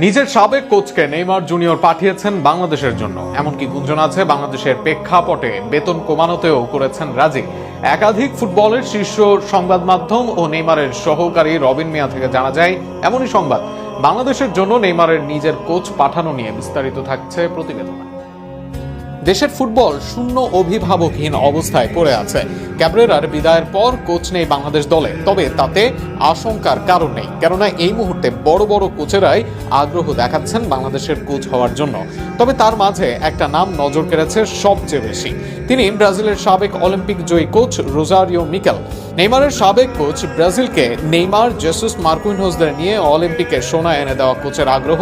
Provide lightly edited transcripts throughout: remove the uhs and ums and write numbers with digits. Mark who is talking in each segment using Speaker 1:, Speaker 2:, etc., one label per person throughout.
Speaker 1: নিজের সাবেক কোচকে নেইমার জুনিয়র পাঠিয়েছেন বাংলাদেশের জন্য। এমনকি গুঞ্জন আছে বাংলাদেশের প্রেক্ষাপটে বেতন কমানোতেও করেছেন রাজি। একাধিক ফুটবলের শীর্ষ সংবাদ মাধ্যম ও নেইমারের সহকারী রবিন মিয়া থেকে জানা যায় এমনই সংবাদ। বাংলাদেশের জন্য নেইমারের নিজের কোচ পাঠানো নিয়ে বিস্তারিত থাকছে প্রতিবেদনে। দেশের ফুটবল শূন্য অভিভাবকহীন অবস্থায় পড়ে আছে। ক্যাবরেরার বিদায়ের পর কোচ নেই বাংলাদেশ দলে, তবে তাতে আশঙ্কার কারণ নেই, কেননা এই মুহূর্তে বড় বড় কোচেরাই আগ্রহ দেখাচ্ছেন বাংলাদেশের কোচ হওয়ার জন্য। তবে তার মাঝে একটা নাম নজর কেড়েছে সবচেয়ে বেশি। তিনি ব্রাজিলের সাবেক অলিম্পিক জয়ী কোচ রোজারিও মিকেল। নেইমারের সাবেক কোচ ব্রাজিলকে নেইমার, জেসুস, মার্কুইনহোসদের নিয়ে অলিম্পিকে সোনা এনে দেওয়া কোচের আগ্রহ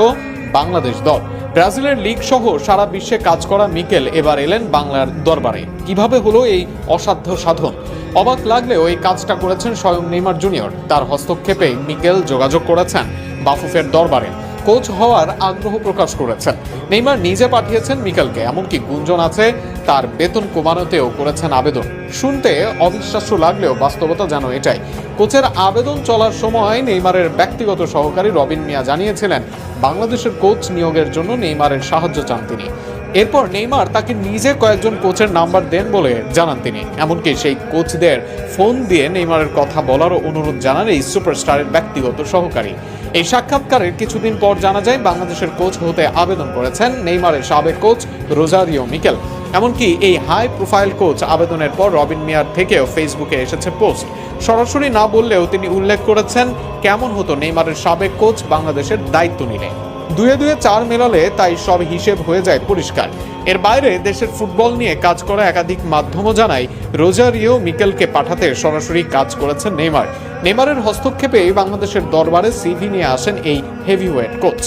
Speaker 1: বাংলাদেশ দল। ব্রাজিলের লিগ সহ সারা বিশ্বে কাজ করা মিকেল এবার এলেন বাংলার দরবারে। কিভাবে হলো এই অসাধ্য সাধন? অবাক লাগলেও এই কাজটা করেছেন স্বয়ং নেইমার জুনিয়র। তার হস্তক্ষেপে মিকেল যোগাযোগ করেছেন বাফুফের দরবারে, কোচ হওয়ার আগ্রহ প্রকাশ করেছেন। নেইমার নিজে পাঠিয়েছেন মিকেলকে। এমনকি গুঞ্জন আছে তার বেতন কমানোতেও করেছেন আবেদন। শুনতে অবিশ্বাস্য লাগলেও বাস্তবতা যেন এটাই। কোচের আবেদন চলার সময় নেইমারের ব্যক্তিগত সহকারী রবিন মিয়া জানিয়েছিলেন বাংলাদেশের কোচ নিয়োগের জন্য নেইমারের সাহায্য চান তিনি। এরপর নেইমার তাকে নিজে কয়েকজন কোচের নাম্বার দেন বলে জানান তিনি। এমনকি সেই কোচদের ফোন দিয়ে নেইমারের কথা বলারও অনুরোধ জানান এই সুপারস্টারের ব্যক্তিগত সহকারী। এই সাক্ষাৎকারের কিছুদিন পর জানা যায় বাংলাদেশের কোচ হতে আবেদন করেছেন নেইমারের সাবেক কোচ রোজারিও মিকেল। এমনকি এই হাই প্রোফাইল কোচ আবেদনের পর রবিন মিয়ার থেকেও ফেসবুকে এসেছে পোস্ট। সরাসরি না বললেও তিনি উল্লেখ করেছেন কেমন হতো নেইমারের সাবেক কোচ বাংলাদেশের দায়িত্ব নিলে। দুয়ে দুয়ে চার মেলালে তাই সব হিসেব হয়ে যায় পরিষ্কার। এর বাইরে দেশের ফুটবল নিয়ে কাজ করা একাধিক মাধ্যমও জানায় রোজারিও মিকেলকে পাঠাতে সরাসরি কাজ করেছেন নেইমার। নেইমারের হস্তক্ষেপে বাংলাদেশের দরবারে সিভি নিয়ে আসেন এই হেভিওয়েট কোচ।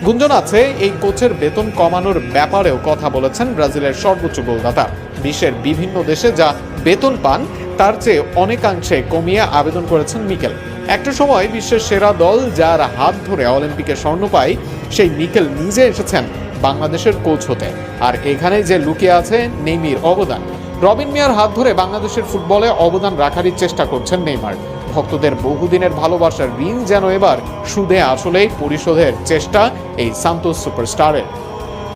Speaker 1: গুঞ্জন আছে এই কোচের বেতন কমানোর ব্যাপারেও কথা বলেছেন ব্রাজিলের সর্বোচ্চ গোলদাতা। বিশ্বের বিভিন্ন দেশে যা বেতন পান তার চেয়ে অনেকাংশে কমিয়ে আবেদন করেছেন মিকেল। একটা সময় বিশ্বের সেরা দল যার হাত ধরে অলিম্পিকে স্বর্ণ পায়, সেই মিকেল নিজে এসেছেন বাংলাদেশের কোচ হতে। আর এখানে যে লুকিয়ে আছে নেইমির অবদান। রবিন মিয়ার হাত ধরে বাংলাদেশের ফুটবলে অবদান রাখারই চেষ্টা করছেন নেইমার। ভক্তদের বহুদিনের ভালোবাসার ঋণ যেন এবার সুদে আসলেই পরিশোধের চেষ্টা এই সান্তোস সুপারস্টারের।